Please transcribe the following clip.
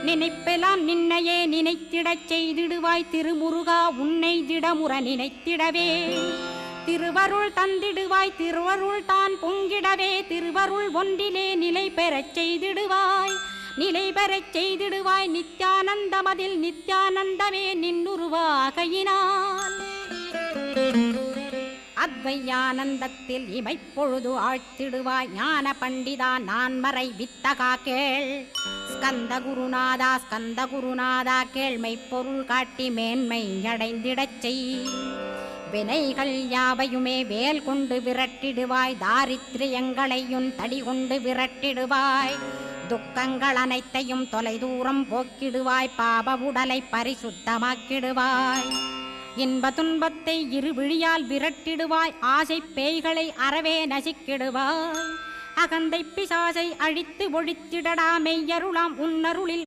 நினைப்பெல்லாம் நின்னையே நினைத்திடச் செய்திடுவாய் திருமுருகா உன்னை திடமுற நினைத்திடவே திருவருள் தந்திடுவாய் திருவருள் தான் பொங்கிடவே திருவருள் ஒன்றிலே நிலை பெறச் செய்திடுவாய் நிலை பெறச் செய்திடுவாய் நித்யானந்தமதில் நித்யானந்தமே நின்னுருவாகையினால் அத்வையானந்தத்தில் இமைப்பொழுது ஆழ்த்திடுவாய் ஞான பண்டிதா நான் மறை வித்தகா கேள் ஸ்கந்த குருநாதா கேள்மை பொருள் காட்டி மேன்மை அடைந்திடச் செய் வினைகள் யாவையுமே வேல் கொண்டு விரட்டிடுவாய் தாரித்ரியங்களையும் தடி கொண்டு விரட்டிடுவாய் துக்கங்கள் அனைத்தையும் தொலைதூரம் போக்கிடுவாய் பாப உடலை பரிசுத்தமாக்கிடுவாய் இன்ப துன்பத்தை இருவிழியால் விரட்டிடுவாய் ஆசை பேய்களை அறவே நசிக்கிடுவாய் அகந்தை பிசாசை அழித்து ஒழித்திடடா மெய்யருளாம் உன்னருளில்